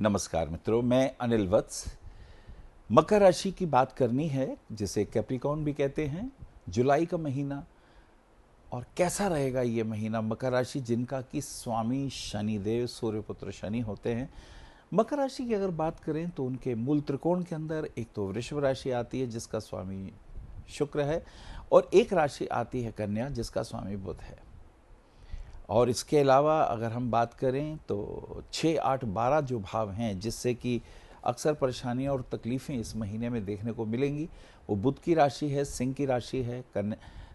नमस्कार मित्रों, मैं अनिल वत्स। मकर राशि की बात करनी है, जिसे कैप्रिकॉर्न भी कहते हैं। जुलाई का महीना, और कैसा रहेगा ये महीना। मकर राशि जिनका कि स्वामी शनिदेव सूर्यपुत्र शनि होते हैं। मकर राशि की अगर बात करें तो उनके मूल त्रिकोण के अंदर एक तो वृषभ राशि आती है जिसका स्वामी शुक्र है, और एक राशि आती है कन्या जिसका स्वामी बुध है। और इसके अलावा अगर हम बात करें तो 6, 8, 12 जो भाव हैं जिससे कि अक्सर परेशानियां और तकलीफ़ें इस महीने में देखने को मिलेंगी, वो बुध की राशि है, सिंह की राशि है,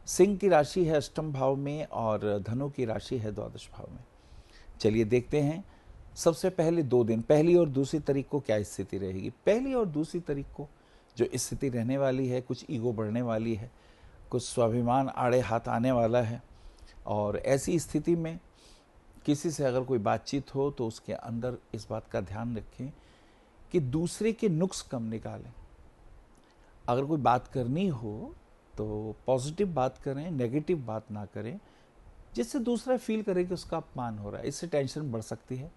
सिंह की राशि है अष्टम भाव में, और धनु की राशि है द्वादश भाव में। चलिए देखते हैं। सबसे पहले 2 दिन, पहली और दूसरी तारीख को क्या स्थिति रहेगी। पहली और दूसरी तारीख को जो स्थिति रहने वाली है, कुछ ईगो बढ़ने वाली है, कुछ स्वाभिमान आड़े हाथ आने वाला है। और ऐसी स्थिति में किसी से अगर कोई बातचीत हो तो उसके अंदर इस बात का ध्यान रखें कि दूसरे के नुक्स कम निकालें। अगर कोई बात करनी हो तो पॉजिटिव बात करें, नेगेटिव बात ना करें, जिससे दूसरा फील करे कि उसका अपमान हो रहा है। इससे टेंशन बढ़ सकती है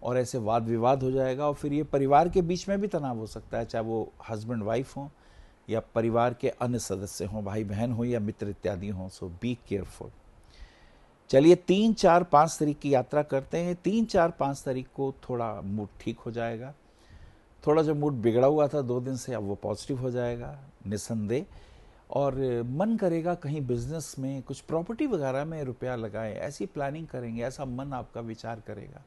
और ऐसे वाद विवाद हो जाएगा, और फिर ये परिवार के बीच में भी तनाव हो सकता है, चाहे वो हस्बैंड वाइफ हो या परिवार के अन्य सदस्य हों, भाई बहन हो या मित्र इत्यादि हों। सो बी केयरफुल। चलिए 3, 4, 5 तारीख की यात्रा करते हैं। 3, 4, 5 तारीख को थोड़ा मूड ठीक हो जाएगा। थोड़ा जो मूड बिगड़ा हुआ था 2 दिन से, अब वो पॉजिटिव हो जाएगा निसंदेह। और मन करेगा कहीं बिजनेस में, कुछ प्रॉपर्टी वगैरह में रुपया लगाएं, ऐसी प्लानिंग करेंगे, ऐसा मन आपका विचार करेगा।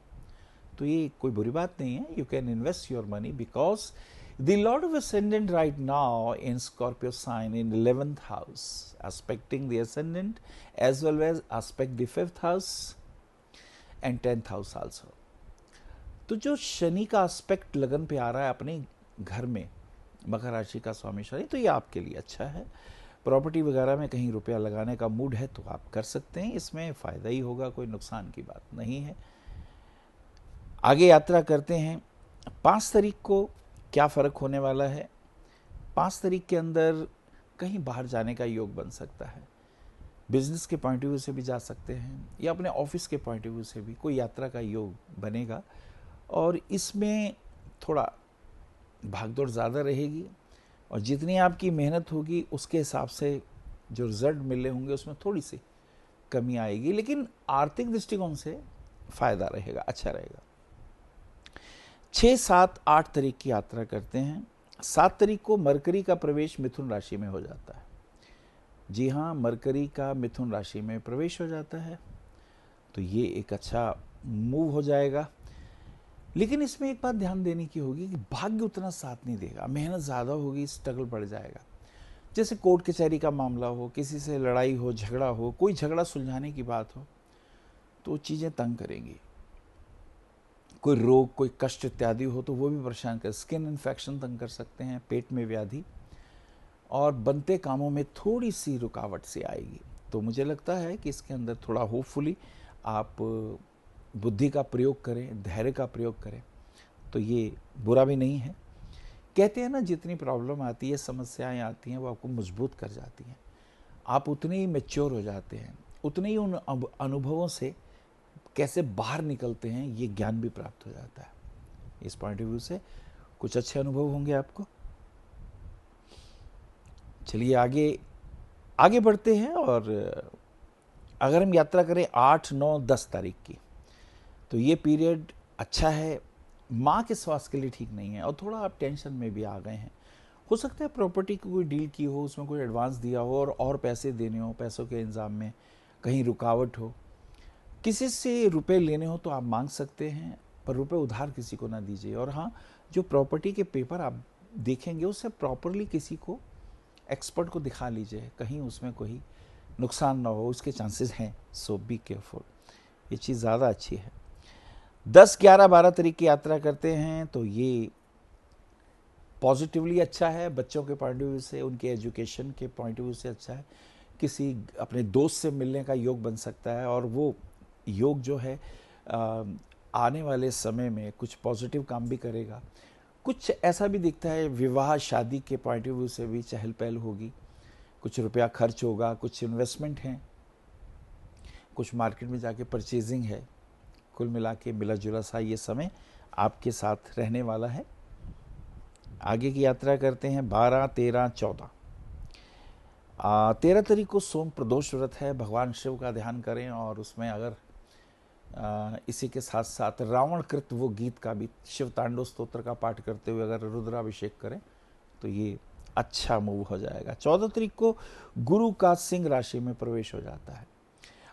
तो ये कोई बुरी बात नहीं है। You can invest your money because the Lord of ascendant right now in Scorpio sign in 11th house, aspecting the ascendant as well as aspect the 5th house and 10th house also. तो जो शनि का aspect लगन पे आ रहा है अपने घर में, मकर राशि का स्वामी शनि, तो ये आपके लिए अच्छा है। प्रॉपर्टी वगैरह में कहीं रुपया लगाने का मूड है तो आप कर सकते हैं, इसमें फ़ायदा ही होगा, कोई नुकसान की बात नहीं है। आगे यात्रा करते हैं। 5 तारीख को क्या फ़र्क होने वाला है। 5 तारीख के अंदर कहीं बाहर जाने का योग बन सकता है। बिजनेस के पॉइंट ऑफ व्यू से भी जा सकते हैं, या अपने ऑफिस के पॉइंट ऑफ व्यू से भी कोई यात्रा का योग बनेगा। और इसमें थोड़ा भागदौड़ ज़्यादा रहेगी, और जितनी आपकी मेहनत होगी उसके हिसाब से जो रिजल्ट मिले होंगे उसमें थोड़ी सी कमी आएगी, लेकिन आर्थिक दृष्टिकोण से फ़ायदा रहेगा, अच्छा रहेगा। 6, 7, 8 तारीख की यात्रा करते हैं। 7 तारीख को मरकरी का प्रवेश मिथुन राशि में हो जाता है। जी हाँ, मरकरी का मिथुन राशि में प्रवेश हो जाता है, तो ये एक अच्छा मूव हो जाएगा। लेकिन इसमें एक बात ध्यान देने की होगी कि भाग्य उतना साथ नहीं देगा, मेहनत ज़्यादा होगी, स्ट्रगल बढ़ जाएगा। जैसे कोर्ट कचहरी का मामला हो, किसी से लड़ाई हो, झगड़ा हो, कोई झगड़ा सुलझाने की बात हो, तो चीज़ें तंग करेंगी। कोई रोग, कोई कष्ट इत्यादि हो तो वो भी परेशान कर, स्किन इन्फेक्शन तंग कर सकते हैं, पेट में व्याधि, और बनते कामों में थोड़ी सी रुकावट सी आएगी। तो मुझे लगता है कि इसके अंदर थोड़ा होपफुली आप बुद्धि का प्रयोग करें, धैर्य का प्रयोग करें, तो ये बुरा भी नहीं है। कहते हैं ना, जितनी प्रॉब्लम आती है, समस्याएं आती हैं, वो आपको मजबूत कर जाती हैं। आप उतने ही मैच्योर हो जाते हैं, उतने ही उन अनुभवों से कैसे बाहर निकलते हैं ये ज्ञान भी प्राप्त हो जाता है। इस पॉइंट ऑफ व्यू से कुछ अच्छे अनुभव होंगे आपको। चलिए आगे बढ़ते हैं। और अगर हम यात्रा करें 8, 9, 10 तारीख की, तो ये पीरियड अच्छा है। माँ के स्वास्थ्य के लिए ठीक नहीं है, और थोड़ा आप टेंशन में भी आ गए हैं। हो सकता है प्रॉपर्टी की कोई डील की हो, उसमें कोई एडवांस दिया हो और पैसे देने हो, पैसों के इंतजाम में कहीं रुकावट हो। किसी से रुपए लेने हो तो आप मांग सकते हैं, पर रुपए उधार किसी को ना दीजिए। और हाँ, जो प्रॉपर्टी के पेपर आप देखेंगे उससे प्रॉपरली किसी को, एक्सपर्ट को दिखा लीजिए, कहीं उसमें कोई नुकसान ना हो, उसके चांसेस हैं। सो बी केयरफुल, ये चीज़ ज़्यादा अच्छी है। 10, 11, 12 तारीख की यात्रा करते हैं, तो ये पॉजिटिवली अच्छा है। बच्चों के पॉइंट ऑफ व्यू से, उनके एजुकेशन के पॉइंट ऑफ व्यू से अच्छा है। किसी अपने दोस्त से मिलने का योग बन सकता है, और वो योग जो है आने वाले समय में कुछ पॉजिटिव काम भी करेगा। कुछ ऐसा भी दिखता है, विवाह शादी के पॉइंट ऑफ व्यू से भी चहल पहल होगी, कुछ रुपया खर्च होगा, कुछ इन्वेस्टमेंट है, कुछ मार्केट में जाके परचेजिंग है। कुल मिला के मिला जुला सा ये समय आपके साथ रहने वाला है। आगे की यात्रा करते हैं 12, 13, 14। 13 तारीख को सोम प्रदोष व्रत है, भगवान शिव का ध्यान करें और उसमें अगर इसी के साथ साथ रावण कृत वो गीत का भी, शिव तांडव स्तोत्र का पाठ करते हुए अगर रुद्राभिषेक करें तो ये अच्छा मूव हो जाएगा। 14 तारीख को गुरु का सिंह राशि में प्रवेश हो जाता है।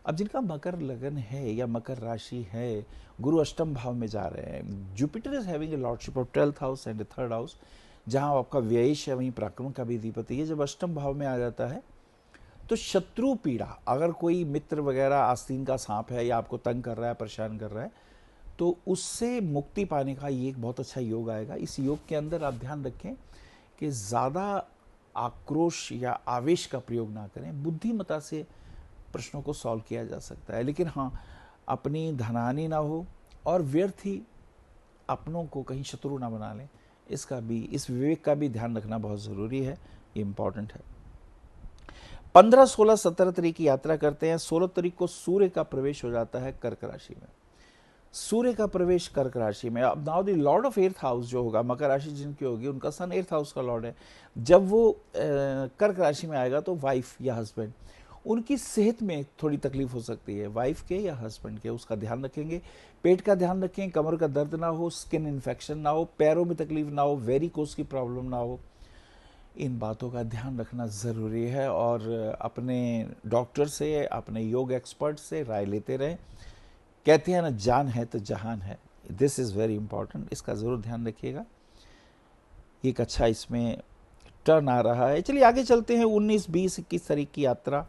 अब जिनका मकर लगन है या मकर राशि है, गुरु अष्टम भाव में जा रहे हैं। Jupiter is having a lordship of 12th house and 3rd house, जहां आपका व्ययश है वहीं पराक्रम का भी अधिपति है। जब अष्टम भाव में आ जाता है तो शत्रु पीड़ा, अगर कोई मित्र वगैरह आस्तीन का सांप है या आपको तंग कर रहा है, परेशान कर रहा है, तो उससे मुक्ति पाने का ये एक बहुत अच्छा योग आएगा। इस योग के अंदर आप ध्यान रखें कि ज़्यादा आक्रोश या आवेश का प्रयोग ना करें, बुद्धिमता से प्रश्नों को सॉल्व किया जा सकता है। लेकिन हाँ, अपनी धनहानि ना हो और व्यर्थ ही अपनों को कहीं शत्रु ना बना लें, इसका भी, इस विवेक का भी ध्यान रखना बहुत ज़रूरी है, ये इम्पॉर्टेंट है। 15, 16, 17 तारीख की यात्रा करते हैं। 16 तारीख को सूर्य का प्रवेश हो जाता है कर्क राशि में। सूर्य का प्रवेश कर्क राशि में, अब now the Lord of 8th house जो होगा, मकर राशि जिनकी होगी उनका सन 8th हाउस का लॉर्ड है। जब वो कर्क राशि में आएगा तो वाइफ या हस्बैंड, उनकी सेहत में थोड़ी तकलीफ हो सकती है, वाइफ के या हस्बैंड के, उसका ध्यान रखेंगे। पेट का ध्यान रखें, कमर का दर्द ना हो, स्किन इन्फेक्शन ना हो, पैरों में तकलीफ ना हो, वेरिकोस की प्रॉब्लम ना हो, इन बातों का ध्यान रखना ज़रूरी है। और अपने डॉक्टर से, अपने योग एक्सपर्ट से राय लेते रहें। कहते हैं ना, जान है तो जहान है, दिस इज़ वेरी इंपॉर्टेंट, इसका ज़रूर ध्यान रखिएगा। एक अच्छा इसमें टर्न आ रहा है। चलिए आगे चलते हैं। 19, 20, 21 तारीख की यात्रा,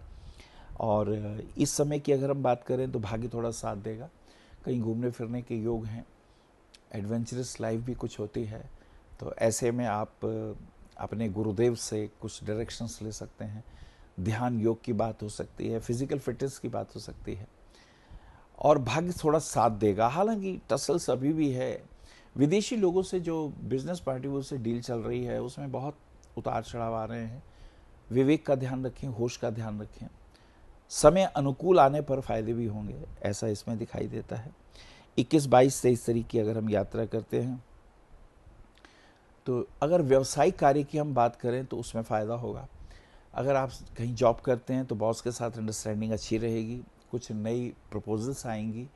और इस समय की अगर हम बात करें तो भाग्य थोड़ा साथ देगा, कहीं घूमने फिरने के योग हैं, एडवेंचरस लाइफ भी कुछ होती है, तो ऐसे में आप अपने गुरुदेव से कुछ डायरेक्शंस ले सकते हैं। ध्यान योग की बात हो सकती है, फिजिकल फिटनेस की बात हो सकती है, और भाग्य थोड़ा साथ देगा। हालांकि टसल्स अभी भी है, विदेशी लोगों से जो बिजनेस पार्टी से डील चल रही है उसमें बहुत उतार चढ़ाव आ रहे हैं। विवेक का ध्यान रखें, होश का ध्यान रखें। समय अनुकूल आने पर फायदे भी होंगे, ऐसा इसमें दिखाई देता है। 21, 22, 23 तारीख की अगर हम यात्रा करते हैं तो अगर व्यवसायिक कार्य की हम बात करें तो उसमें फ़ायदा होगा। अगर आप कहीं जॉब करते हैं तो बॉस के साथ अंडरस्टैंडिंग अच्छी रहेगी, कुछ नई प्रपोजल्स आएंगी,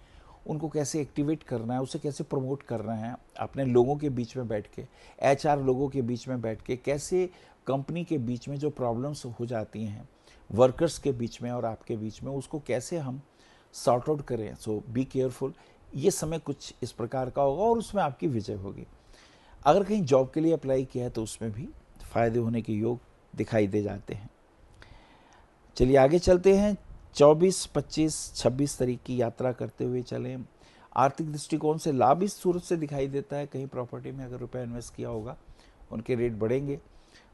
उनको कैसे एक्टिवेट करना है, उसे कैसे प्रमोट करना है, अपने लोगों के बीच में बैठ के, HR लोगों के बीच में बैठ के, कैसे कंपनी के बीच में जो प्रॉब्लम्स हो जाती हैं वर्कर्स के बीच में और आपके बीच में, उसको कैसे हम सॉर्ट आउट करें। सो बी केयरफुल, ये समय कुछ इस प्रकार का होगा और उसमें आपकी विजय होगी। अगर कहीं जॉब के लिए अप्लाई किया है तो उसमें भी फायदे होने के योग दिखाई दे जाते हैं। चलिए आगे चलते हैं। 24, 25, 26 तारीख की यात्रा करते हुए चलें। आर्थिक दृष्टिकोण से लाभ इस सूरत से दिखाई देता है, कहीं प्रॉपर्टी में अगर रुपया इन्वेस्ट किया होगा उनके रेट बढ़ेंगे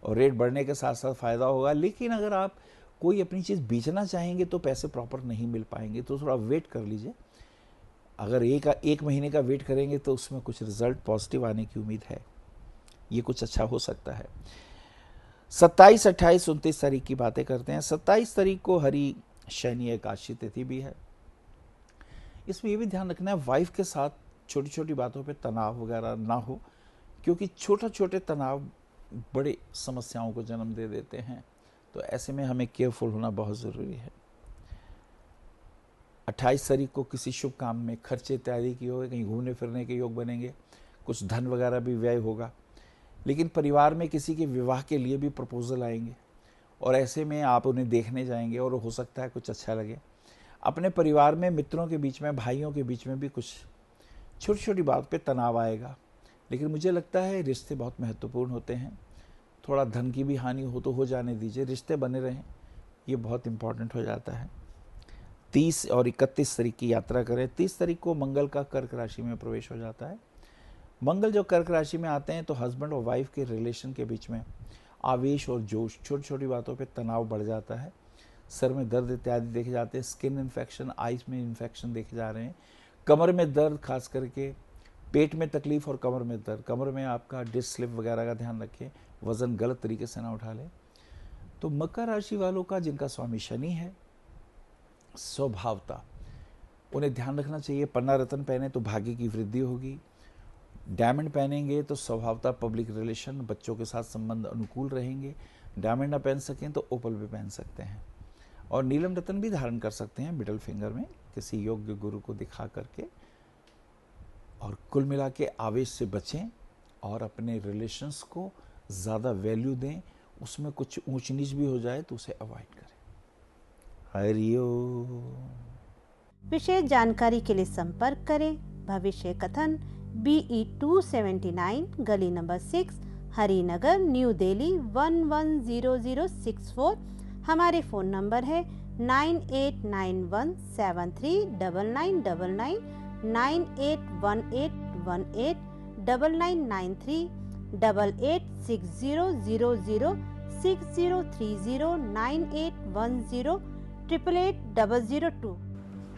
और रेट बढ़ने के साथ साथ फ़ायदा होगा। लेकिन अगर आप कोई अपनी चीज़ बेचना चाहेंगे तो पैसे प्रॉपर नहीं मिल पाएंगे, तो थोड़ा वेट कर लीजिए। अगर एक महीने का वेट करेंगे तो उसमें कुछ रिजल्ट पॉजिटिव आने की उम्मीद है, ये कुछ अच्छा हो सकता है। 27, 28, 29 तारीख की बातें करते हैं। 27 तारीख को हरि शनि एकादशी तिथि भी है। इसमें यह भी ध्यान रखना है वाइफ के साथ छोटी छोटी बातों पे तनाव वगैरह ना हो, क्योंकि छोटे छोटे तनाव बड़े समस्याओं को जन्म दे देते हैं, तो ऐसे में हमें केयरफुल होना बहुत ज़रूरी है। 28 तारीख को किसी शुभ काम में खर्चे इत्यादि की होगा, कहीं घूमने फिरने के योग बनेंगे, कुछ धन वगैरह भी व्यय होगा। लेकिन परिवार में किसी के विवाह के लिए भी प्रपोजल आएंगे और ऐसे में आप उन्हें देखने जाएंगे और हो सकता है कुछ अच्छा लगे। अपने परिवार में मित्रों के बीच में, भाइयों के बीच में भी कुछ छोटी छोटी बात पे तनाव आएगा। लेकिन मुझे लगता है रिश्ते बहुत महत्वपूर्ण होते हैं, थोड़ा धन की भी हानि हो तो हो जाने दीजिए, रिश्ते बने रहें, ये बहुत इम्पॉर्टेंट हो जाता है। 30 और 31 तारीख की यात्रा करें। 30 तारीख को मंगल का कर्क राशि में प्रवेश हो जाता है। मंगल जो कर्क राशि में आते हैं तो हस्बैंड और वाइफ के रिलेशन के बीच में आवेश और जोश, छोटी छोटी बातों पे तनाव बढ़ जाता है, सर में दर्द इत्यादि देखे जाते हैं, स्किन इन्फेक्शन, आइज में इन्फेक्शन देखे जा रहे हैं, कमर में दर्द, खास करके पेट में तकलीफ और कमर में दर्द, कमर में आपका डिस्क स्लिप वगैरह का ध्यान रखें, वजन गलत तरीके से ना उठा लें। तो मकर राशि वालों का जिनका स्वामी शनि है, स्वभावता उन्हें ध्यान रखना चाहिए, पन्ना रत्न पहने तो भाग्य की वृद्धि होगी, डायमंड पहनेंगे तो स्वभावतः पब्लिक रिलेशन, बच्चों के साथ संबंध अनुकूल रहेंगे। डायमंड ना पहन सकें तो ओपल भी पहन सकते हैं, और नीलम रतन भी धारण कर सकते हैं मिडल फिंगर में किसी योग्य गुरु को दिखा करके। और कुल मिला के आवेश से बचें और अपने रिलेशंस को ज़्यादा वैल्यू दें, उसमें कुछ ऊंच नीच भी हो जाए तो उसे अवॉइड करें। हरिओम। विशेष जानकारी के लिए संपर्क करें भविष्य कथन BE 279 गली नंबर 6 हरिनगर न्यू दिल्ली 110064। हमारे फ़ोन नंबर है 9891739999, 9818189993, 88600630309810888002।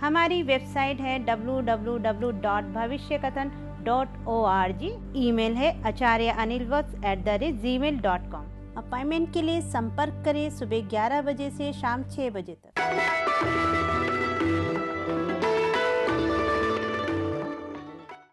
हमारी वेबसाइट है www.bhavishyakathan.org। ईमेल है acharyaanilvats@gmail.com। अपॉइंटमेंट के लिए संपर्क करें सुबह 11 बजे से शाम 6 बजे तक।